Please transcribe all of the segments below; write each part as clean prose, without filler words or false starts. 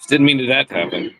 Didn't mean that to happen.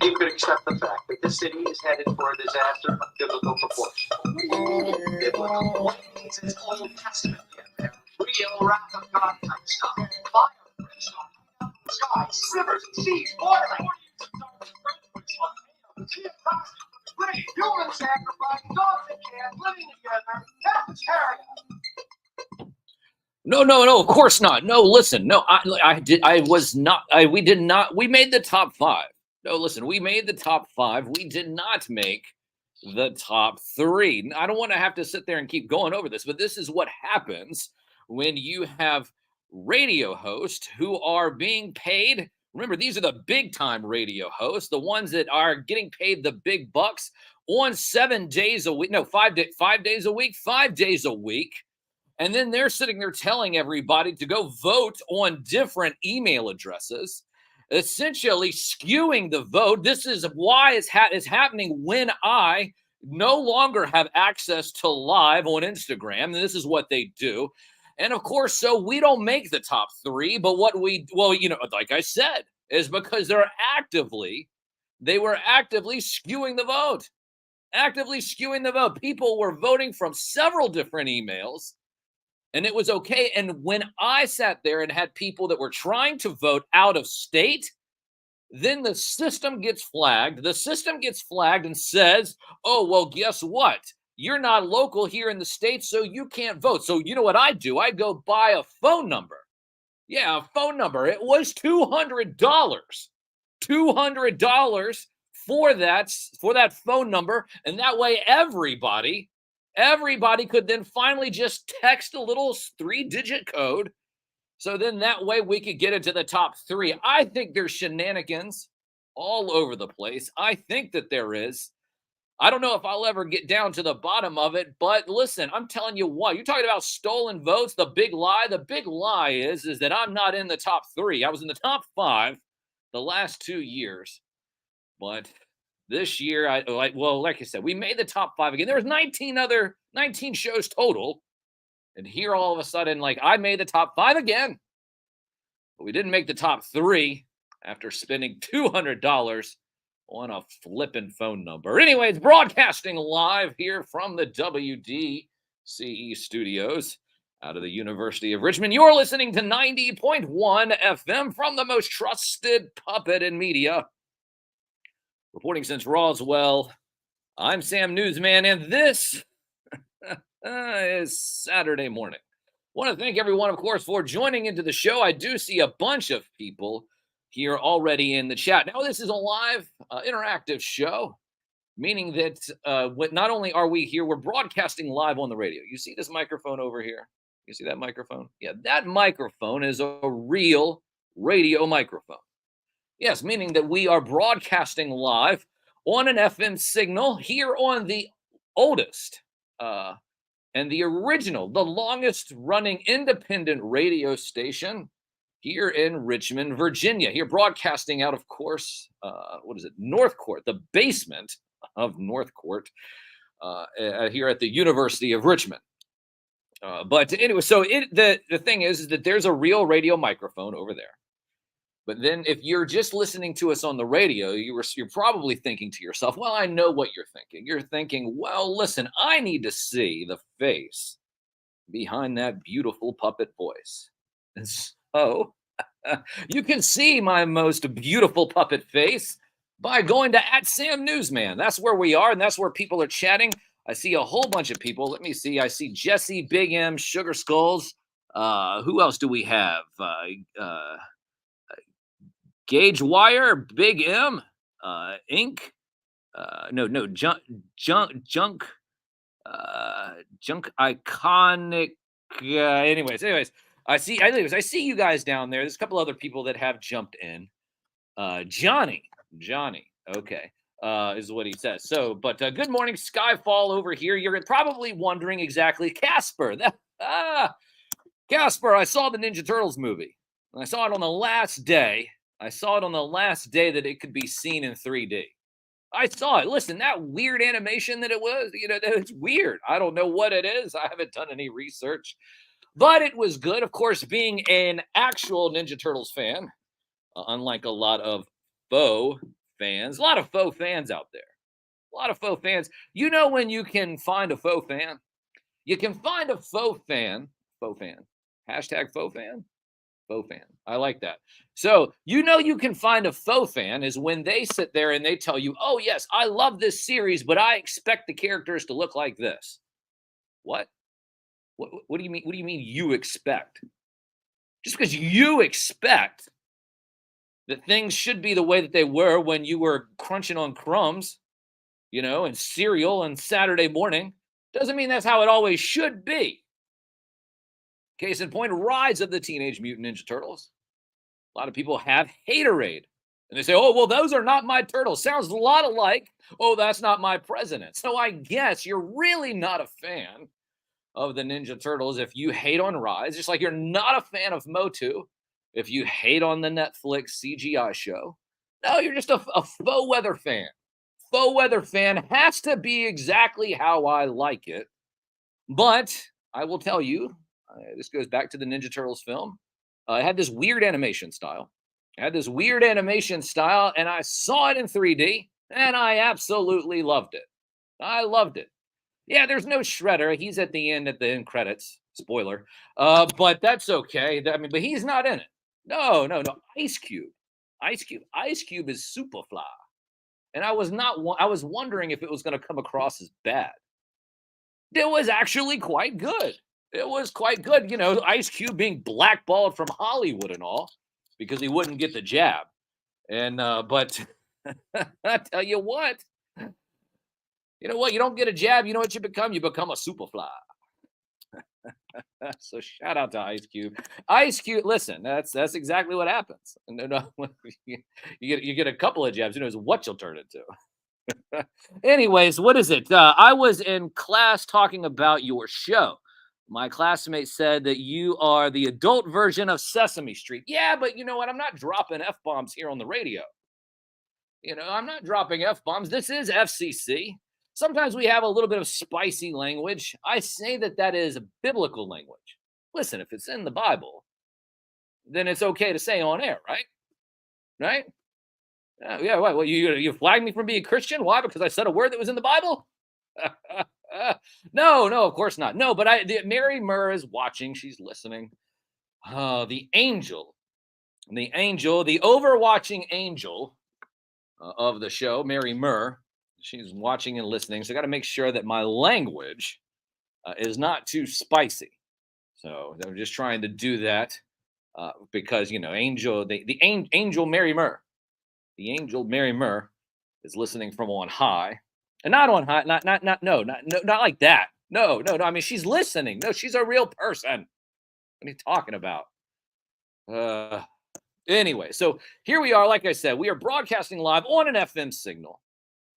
You could accept the fact that this city is headed for a disaster of biblical proportion. What it means is Old Testament campaign, real wrath of God type stuff. Fire, brimstone, skies, rivers, and seas boiling. Human sacrifice, dogs and cats living together. That's hysteria. No, of course not. No, listen, no, we did not, we made the top 5. No, listen, we made the top 5. We did not make the top 3. I don't want to have to sit there and keep going over this, but this is what happens when you have radio hosts who are being paid. Remember, these are the big time radio hosts, the ones that are getting paid the big bucks on 7 days a week. No, 5 days a week, 5 days a week. And then they're sitting there telling everybody to go vote on different email addresses, essentially skewing the vote. This is why it's happening when I no longer have access to live on Instagram. And this is what they do. And of course, so we don't make the top 3. But what like I said, is because they were actively skewing the vote. Actively skewing the vote. People were voting from several different emails. And it was okay. And when I sat there and had people that were trying to vote out of state, then the system gets flagged. The system gets flagged and says, oh, well, guess what? You're not local here in the States, so you can't vote. So you know what I do? I go buy a phone number. Yeah, a phone number. It was $200. $200 for that phone number. And that way everybody could then finally just text a little 3-digit code. So then that way we could get into the top 3. I think there's shenanigans all over the place. I think that there is. I don't know if I'll ever get down to the bottom of it, but listen, I'm telling you what, you're talking about stolen votes. The big lie is that I'm not in the top 3. I was in the top 5 the last 2 years, but this year, like I said, we made the top 5 again. There was 19 shows total. And here all of a sudden, I made the top 5 again. But we didn't make the top 3 after spending $200 on a flippin' phone number. Anyways, broadcasting live here from the WDCE studios out of the University of Richmond. You're listening to 90.1 FM from the most trusted puppet in media. Reporting since Roswell, I'm Sam Newsman, and this is Saturday morning. I want to thank everyone, of course, for joining into the show. I do see a bunch of people here already in the chat. Now, this is a live, interactive show, meaning that not only are we here, we're broadcasting live on the radio. You see this microphone over here? You see that microphone? Yeah, that microphone is a real radio microphone. Yes, meaning that we are broadcasting live on an FM signal here on the oldest and the original, the longest running independent radio station here in Richmond, Virginia. Here broadcasting out, of course, what is it? North Court, the basement of North Court, here at the University of Richmond. But anyway, so the thing is that there's a real radio microphone over there. But then if you're just listening to us on the radio, you're probably thinking to yourself, well, I know what you're thinking. You're thinking, well, listen, I need to see the face behind that beautiful puppet voice. And so you can see my most beautiful puppet face by going to @SamNewsman. That's where we are, and that's where people are chatting. I see a whole bunch of people. Let me see. I see Jesse, Big M, Sugar Skulls. Who else do we have? Gauge Wire, Big M, Ink. Junk Iconic. Anyways, I see you guys down there. There's a couple other people that have jumped in. Johnny, okay, is what he says. So, but good morning, Skyfall over here. You're probably wondering exactly, Casper. Casper, I saw the Ninja Turtles movie. I saw it on the last day. That it could be seen in 3D. I saw it. Listen, that weird animation that it was, it's weird. I don't know what it is. I haven't done any research, but it was good. Of course, being an actual Ninja Turtles fan, unlike a lot of faux fans, a lot of faux fans out there. A lot of faux fans. You know when you can find a faux fan? You can find a faux fan. Hashtag faux fan. Faux fan. I like that. So, you can find a faux fan is when they sit there and they tell you, oh, yes, I love this series, but I expect the characters to look like this. What? What do you mean? What do you mean you expect? Just because you expect that things should be the way that they were when you were crunching on crumbs, and cereal on Saturday morning, doesn't mean that's how it always should be. Case in point, Rise of the Teenage Mutant Ninja Turtles. A lot of people have haterade. And they say, oh, well, those are not my turtles. Sounds a lot alike. Oh, that's not my president. So I guess you're really not a fan of the Ninja Turtles if you hate on Rise, just like you're not a fan of Motu if you hate on the Netflix CGI show. No, you're just a faux weather fan. Faux weather fan has to be exactly how I like it. But I will tell you, this goes back to the Ninja Turtles film. It had this weird animation style. And I saw it in 3D, and I absolutely loved it. I loved it. Yeah, there's no Shredder. He's at the end credits. Spoiler. But that's okay. But he's not in it. No. Ice Cube is Superfly. And I was wondering if it was going to come across as bad. It was actually quite good. It was quite good. Ice Cube being blackballed from Hollywood and all because he wouldn't get the jab. And but I tell you what, you don't get a jab. You know what you become? You become a Superfly. So shout out to Ice Cube. Ice Cube, listen, that's exactly what happens. No, you get a couple of jabs. Who knows what you'll turn into? Anyways, what is it? I was in class talking about your show. My classmate said that you are the adult version of Sesame Street. Yeah, but you know what? I'm not dropping F-bombs here on the radio. I'm not dropping F-bombs. This is FCC. Sometimes we have a little bit of spicy language. I say that is biblical language. Listen, if it's in the Bible, then it's okay to say on air, right? Right? Yeah, what? Well, you flagged me from being Christian? Why? Because I said a word that was in the Bible? No, of course not. No, but Mary Murr is watching. She's listening. The overwatching angel of the show, Mary Murr. She's watching and listening. So I got to make sure that my language is not too spicy. So I'm just trying to do that because angel, the angel Mary Murr. The angel Mary Murr is listening from on high. And not on high, not like that. No. I mean, she's listening. No, she's a real person. What are you talking about? Anyway, so here we are. Like I said, we are broadcasting live on an FM signal.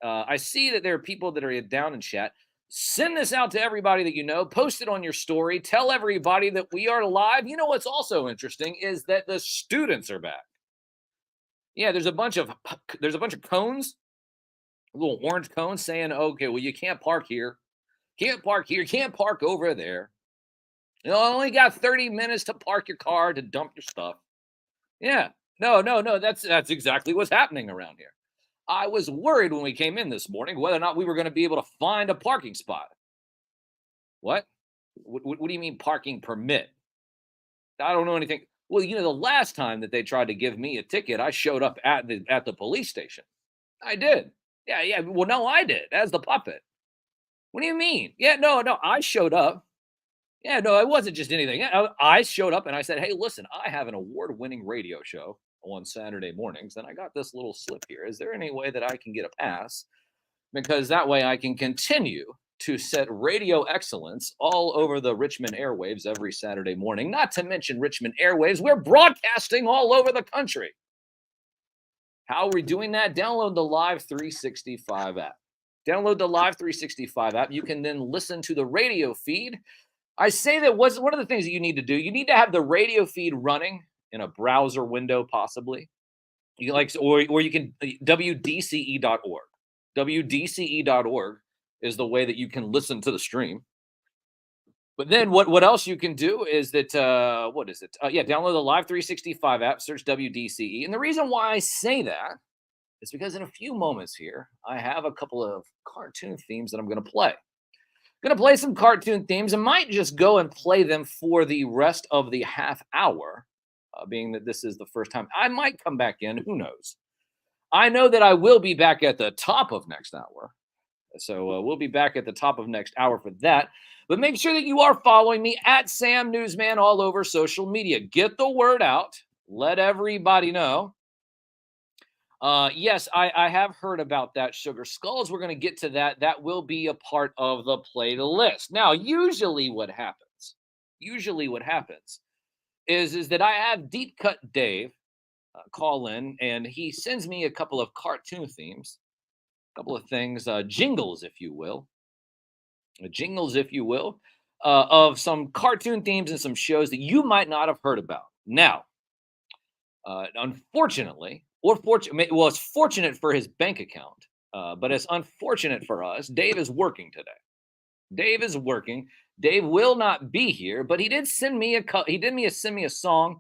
I see that there are people that are down in chat. Send this out to everybody that you know. Post it on your story. Tell everybody that we are live. You know what's also interesting is that the students are back. Yeah, there's a bunch of cones, little orange cones saying, "Okay, well you can't park here. Can't park here. Can't park over there. You know, only got 30 minutes to park your car to dump your stuff." Yeah. No, no, no. That's exactly what's happening around here. I was worried when we came in this morning whether or not we were going to be able to find a parking spot. What? What do you mean parking permit? I don't know anything. Well, the last time that they tried to give me a ticket, I showed up at the police station. I did. Yeah, yeah. Well, no, I did as the puppet. What do you mean? Yeah, no, no. I showed up. Yeah, no, it wasn't just anything. I showed up and I said, "Hey, listen, I have an award-winning radio show on Saturday mornings, and I got this little slip here. Is there any way that I can get a pass? Because that way I can continue to set radio excellence all over the Richmond airwaves every Saturday morning. Not to mention Richmond airwaves, we're broadcasting all over the country." How are we doing that? Download the Live 365 app. Download the Live 365 app. You can then listen to the radio feed. I say that one of the things that you need to do, you need to have the radio feed running in a browser window, possibly. You can or you can WDCE.org. WDCE.org is the way that you can listen to the stream. But then what else you can do is that what is it? Yeah, download the Live 365 app, search WDCE. And the reason why I say that is because in a few moments here, I have a couple of cartoon themes that I'm going to play. Going to play some cartoon themes and might just go and play them for the rest of the half hour, being that this is the first time. I might come back in. Who knows? I know that I will be back at the top of next hour. So we'll be back at the top of next hour for that. But make sure that you are following me at Sam Newsman all over social media. Get the word out. Let everybody know. Yes, I have heard about that Sugar Skulls. We're going to get to that. That will be a part of the playlist. Now, usually what happens is that I have Deep Cut Dave call in, and he sends me a couple of cartoon themes, a couple of things, jingles, if you will, of some cartoon themes and some shows that you might not have heard about. Now, unfortunately, well, it's fortunate for his bank account, but it's unfortunate for us. Dave is working today. Dave is working. Dave will not be here, but he did send me send me a song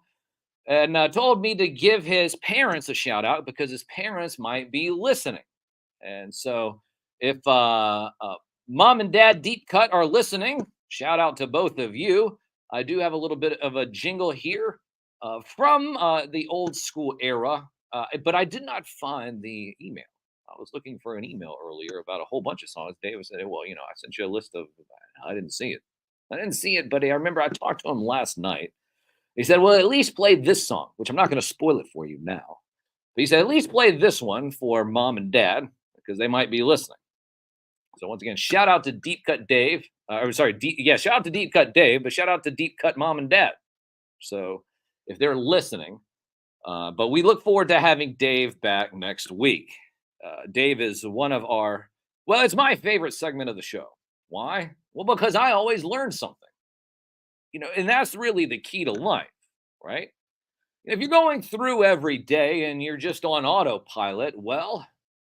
and told me to give his parents a shout out because his parents might be listening. And so, if mom and dad Deep Cut are listening, shout out to both of you. I do have a little bit of a jingle here from the old school era, but I did not find the email. I was looking for an email earlier about a whole bunch of songs. David said, "Well, I sent you a list of." I didn't see it. But I remember I talked to him last night. He said, "Well, at least play this song," which I'm not going to spoil it for you now. But he said, "At least play this one for mom and dad because they might be listening." So once again, shout out to Deep Cut Dave. Shout out to Deep Cut Dave, but shout out to Deep Cut Mom and Dad. So if they're listening, but we look forward to having Dave back next week. Dave is it's my favorite segment of the show. Why? Well, because I always learn something. And that's really the key to life, right? If you're going through every day and you're just on autopilot, well,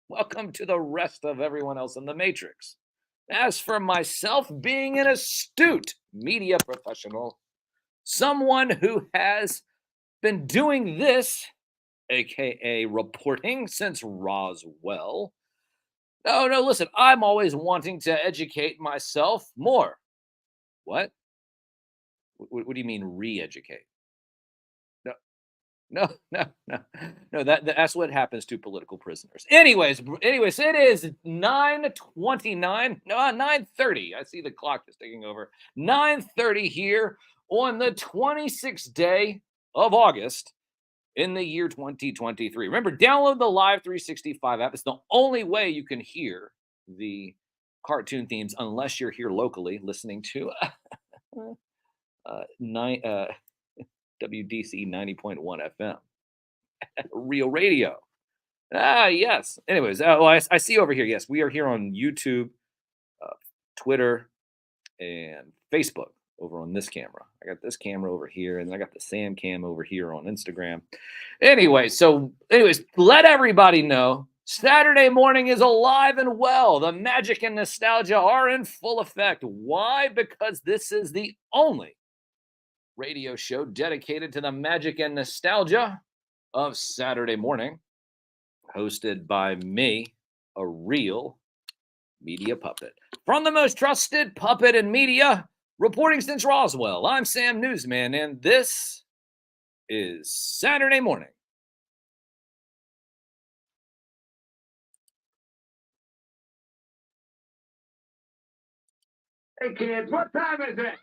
welcome to the rest of everyone else in the Matrix. As for myself, being an astute media professional, someone who has been doing this, aka reporting, since Roswell. No, listen, I'm always wanting to educate myself more. What? What do you mean re-educate? No. That's what happens to political prisoners. Anyways, it is 9:29. No, 9:30. I see the clock is taking over. 9:30 here on the 26th day of August in the year 2023. Remember, download the Live 365 app. It's the only way you can hear the cartoon themes unless you're here locally listening to WDCE 90.1 FM. Real radio. Yes. Anyways, I see over here. Yes, we are here on YouTube, Twitter, and Facebook over on this camera. I got this camera over here, and I got the Sam cam over here on Instagram. Anyways, let everybody know Saturday morning is alive and well. The magic and nostalgia are in full effect. Why? Because this is the only radio show dedicated to the magic and nostalgia of Saturday morning, hosted by me, a real media puppet. From the most trusted puppet in media, reporting since Roswell, I'm Sam Newsman, and this is Saturday morning. Hey kids, what time is it?